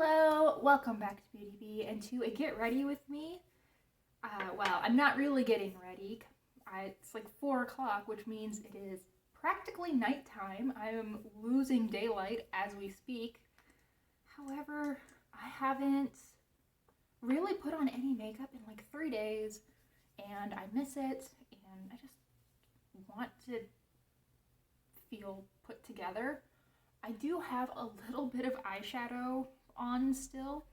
Hello, welcome back to Beauty Bee and to a Get Ready with Me. Well, I'm not really getting ready. It's like 4 o'clock, which means it is practically nighttime. I am losing daylight as we speak. However, I haven't really put on any makeup in like 3 days, and I miss it, and I just want to feel put together. I do have a little bit of eyeshadow on still.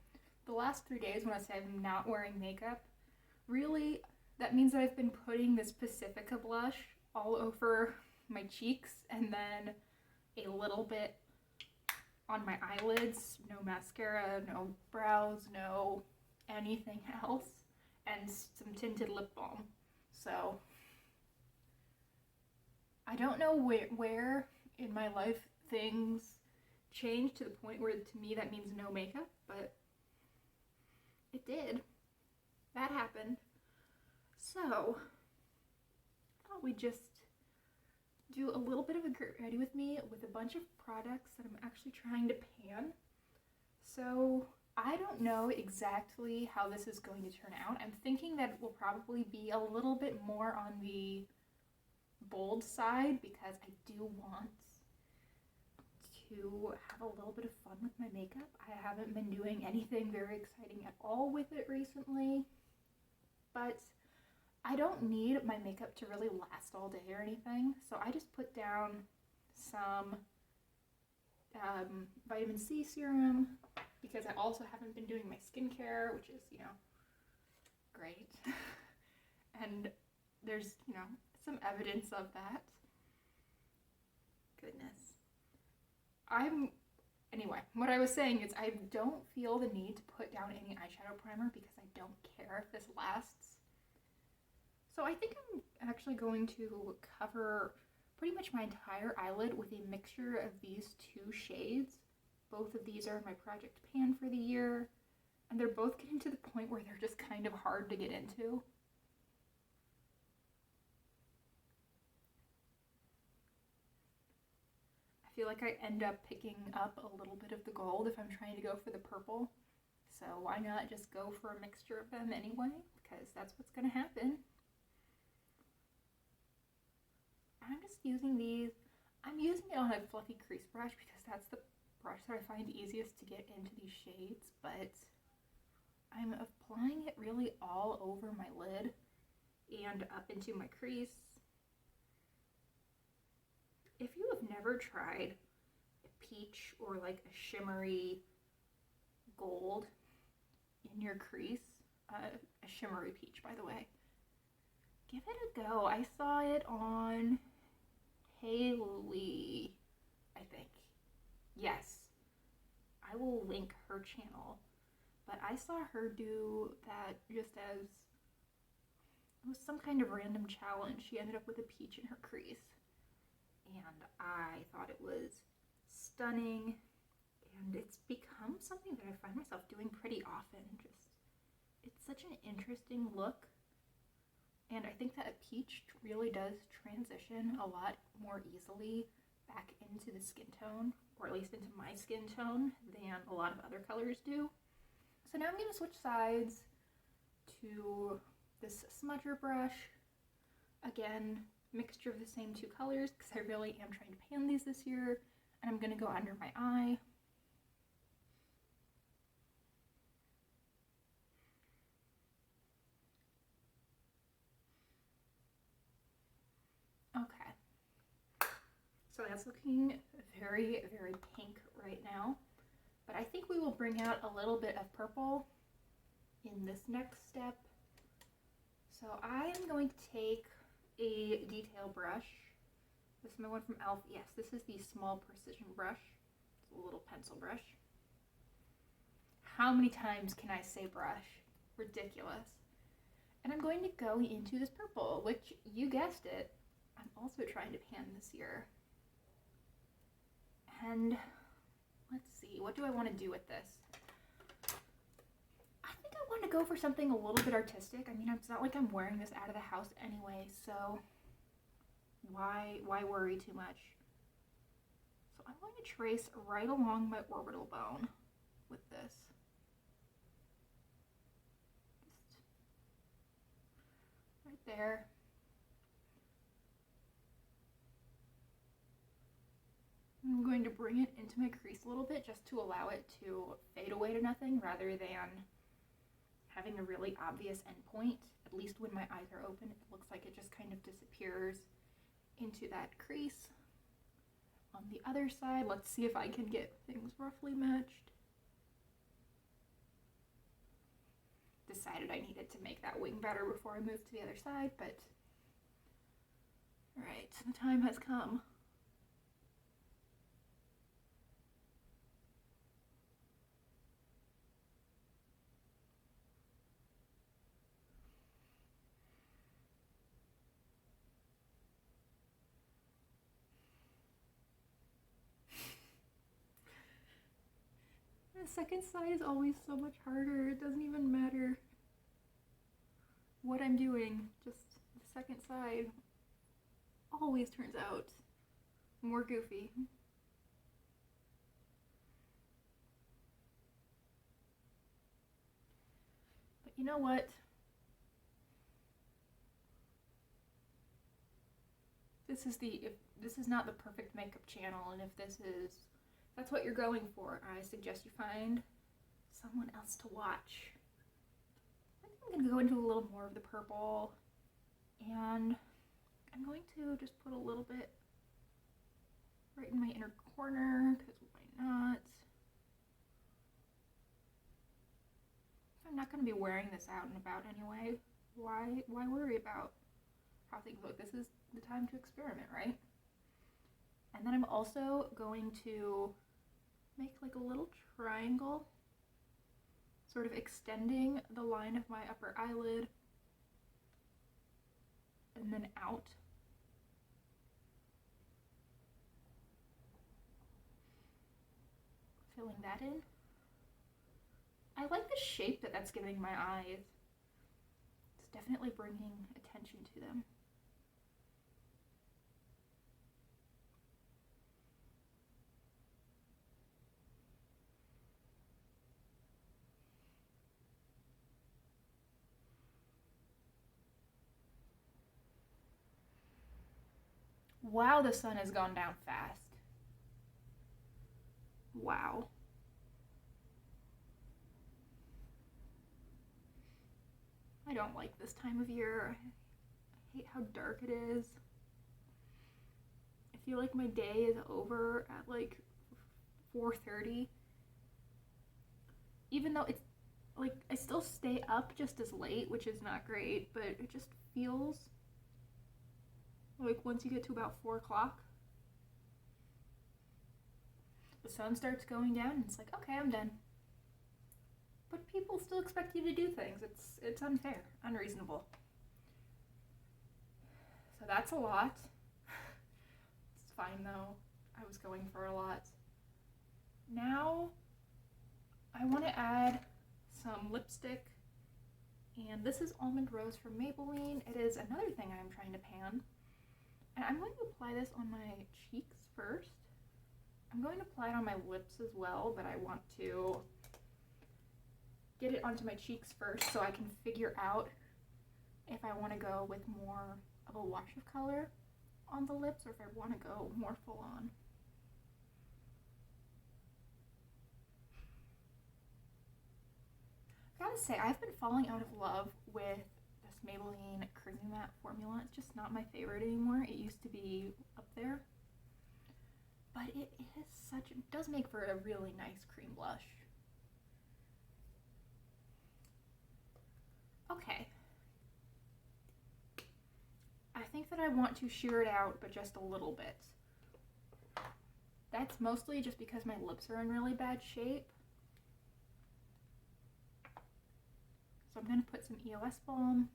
The last 3 days when I say I'm not wearing makeup, really that means that I've been putting this Pacifica blush all over my cheeks and then a little bit on my eyelids. No mascara, no brows, no anything else, and some tinted lip balm. So I don't know where in my life things change to the point where to me that means no makeup, but it did. That happened. So I thought we'd just do a little bit of a get ready with me with a bunch of products that I'm actually trying to pan. So I don't know exactly how this is going to turn out. I'm thinking that it will probably be a little bit more on the bold side because I do want to have a little bit of fun with my makeup. I haven't been doing anything very exciting at all with it recently, but I don't need my makeup to really last all day or anything, so I just put down some vitamin C serum because I also haven't been doing my skincare, which is, great. And there's, some evidence of that. Goodness. Anyway, what I was saying is I don't feel the need to put down any eyeshadow primer because I don't care if this lasts. So I think I'm actually going to cover pretty much my entire eyelid with a mixture of these two shades. Both of these are in my project pan for the year, and they're both getting to the point where they're just kind of hard to get into. I feel like I end up picking up a little bit of the gold if I'm trying to go for the purple. So why not just go for a mixture of them anyway? Because that's what's going to happen. I'm just using these. I'm using it on a fluffy crease brush because that's the brush that I find easiest to get into these shades, but I'm applying it really all over my lid and up into my crease. If you have never tried a peach or like a shimmery gold in your crease, a shimmery peach, by the way, give it a go. I saw it on Haley, I think. Yes, I will link her channel, but I saw her do that just as it was some kind of random challenge. She ended up with a peach in her crease, and I thought it was stunning, and it's become something that I find myself doing pretty often. It's such an interesting look, and I think that a peach really does transition a lot more easily back into the skin tone, or at least into my skin tone, than a lot of other colors do. So now I'm going to switch sides to this smudger brush. Again, mixture of the same two colors because I really am trying to pan these this year, and I'm going to go under my eye. Okay, so that's looking very, very pink right now, but I think we will bring out a little bit of purple in this next step. So I am going to take a detail brush. This is my one from e.l.f. Yes, this is the small precision brush. It's a little pencil brush. How many times can I say brush? Ridiculous. And I'm going to go into this purple, which, you guessed it, I'm also trying to pan this year. And let's see, what do I want to do with this? I think I want to go for something a little bit artistic. I mean, it's not like I'm wearing this out of the house anyway, so why worry too much? So I'm going to trace right along my orbital bone. with this. Just right there. I'm going to bring it into my crease a little bit just to allow it to fade away to nothing rather than having a really obvious endpoint. At least when my eyes are open, it looks like it just kind of disappears into that crease. On the other side, let's see if I can get things roughly matched. Decided I needed to make that wing better before I moved to the other side, but all right, the time has come. The second side is always so much harder. It doesn't even matter what I'm doing. Just the second side always turns out more goofy. But you know what? If this is not the perfect makeup channel, and if that's what you're going for, I suggest you find someone else to watch. I think I'm going to go into a little more of the purple, and I'm going to just put a little bit right in my inner corner, because why not? I'm not going to be wearing this out and about anyway. Why worry about how things look? This is the time to experiment, right? And then I'm also going to make like a little triangle, sort of extending the line of my upper eyelid and then out. Filling that in. I like the shape that that's giving my eyes. It's definitely bringing attention to them. Wow, the sun has gone down fast. Wow. I don't like this time of year. I hate how dark it is. I feel like my day is over at like 4:30. Even though it's like I still stay up just as late, which is not great, but it just feels like once you get to about 4 o'clock, the sun starts going down and it's like, okay, I'm done. But people still expect you to do things. It's unfair, unreasonable. So that's a lot. It's fine though. I was going for a lot. Now I want to add some lipstick, and this is Almond Rose from Maybelline. It is another thing I'm trying to pan, and I'm going to apply this on my cheeks first. I'm going to apply it on my lips as well, but I want to get it onto my cheeks first so I can figure out if I want to go with more of a wash of color on the lips or if I want to go more full on. I gotta say, I've been falling out of love with this Maybelline Creamy Matte formula. It's just not my favorite anymore. It used to be up there. But it does make for a really nice cream blush. Okay. I think that I want to sheer it out, but just a little bit. That's mostly just because my lips are in really bad shape. So I'm going to put some EOS balm.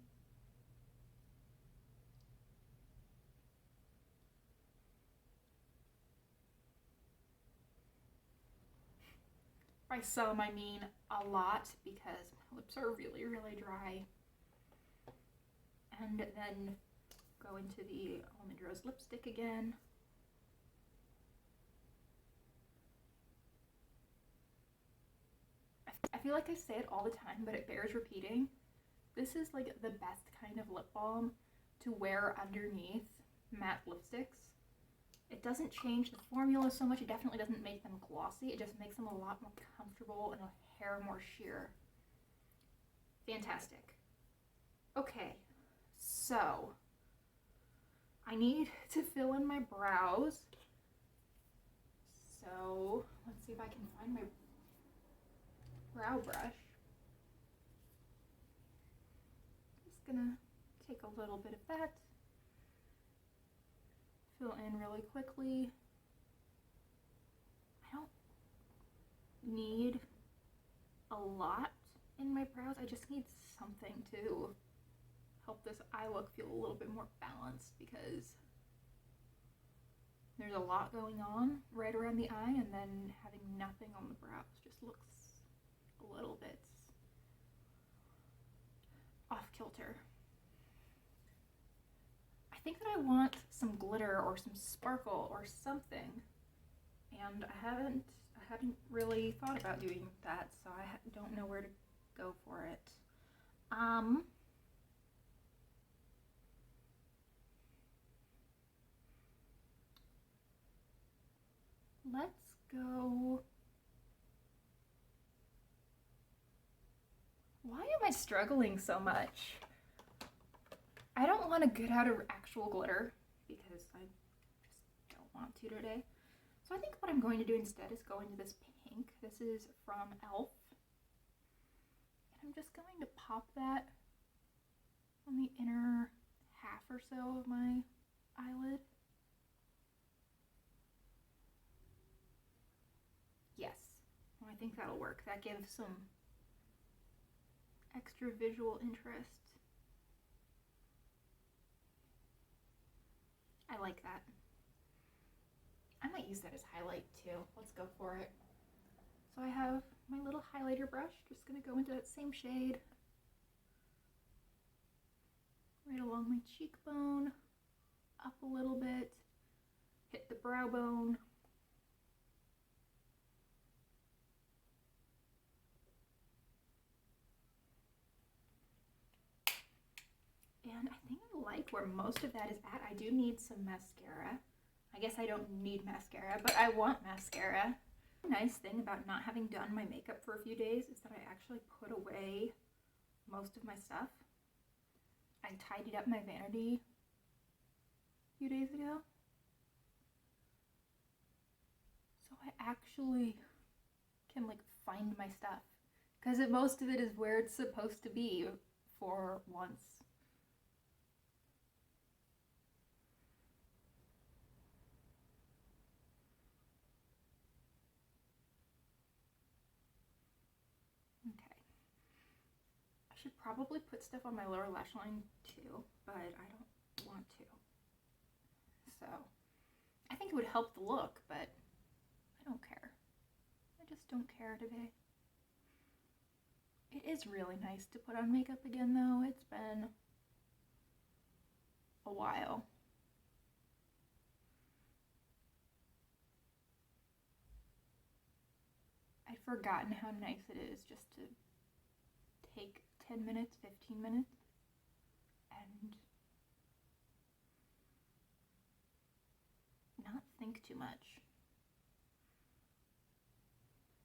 By some, I mean a lot, because my lips are really, really dry. And then go into the Almond Rose lipstick again. feel like I say it all the time, but it bears repeating. This is like the best kind of lip balm to wear underneath matte lipsticks. It doesn't change the formula so much. It definitely doesn't make them glossy. It just makes them a lot more comfortable and a hair more sheer. Fantastic. Okay, so I need to fill in my brows. So let's see if I can find my brow brush. Just gonna take a little bit of that, fill in really quickly. I don't need a lot in my brows. I just need something to help this eye look feel a little bit more balanced, because there's a lot going on right around the eye, and then having nothing on the brows just looks a little bit off kilter. I think that I want some glitter or some sparkle or something, and I hadn't really thought about doing that, so I don't know where to go for it. Let's go. Why am I struggling so much? I don't want to get out of actual glitter because I just don't want to today. So I think what I'm going to do instead is go into this pink. This is from e.l.f. And I'm just going to pop that on the inner half or so of my eyelid. Yes, well, I think that'll work. That gives some extra visual interest. I like that. I might use that as highlight too. Let's go for it. So I have my little highlighter brush, just gonna go into that same shade right along my cheekbone, up a little bit, hit the brow bone. And I think I like where most of that is at. I do need some mascara. I guess I don't need mascara, but I want mascara. The nice thing about not having done my makeup for a few days is that I actually put away most of my stuff. I tidied up my vanity a few days ago. So I actually can like find my stuff, because most of it is where it's supposed to be for once. Should probably put stuff on my lower lash line too, but I don't want to. So I think it would help the look, but I don't care. I just don't care today. It is really nice to put on makeup again though. It's been a while. I'd forgotten how nice it is just to take 10 minutes, 15 minutes, and not think too much.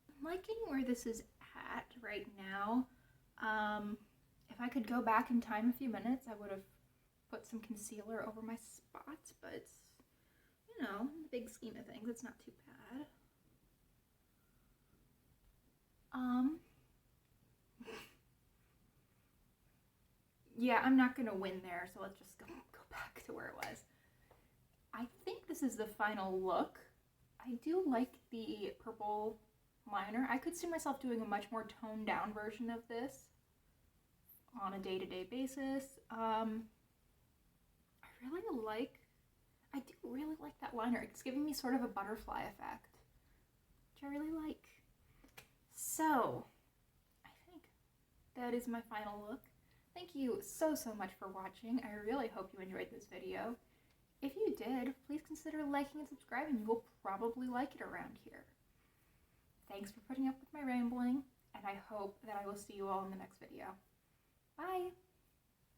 I'm liking where this is at right now. If I could go back in time a few minutes, I would have put some concealer over my spots, but it's, you know, in the big scheme of things, it's not too bad. Yeah, I'm not gonna win there, so let's just go back to where it was. I think this is the final look. I do like the purple liner. I could see myself doing a much more toned down version of this on a day-to-day basis. I do really like that liner. It's giving me sort of a butterfly effect, which I really like. So, I think that is my final look. Thank you so much for watching. I really hope you enjoyed this video. If you did, please consider liking and subscribing. You will probably like it around here. Thanks for putting up with my rambling, and I hope that I will see you all in the next video. Bye!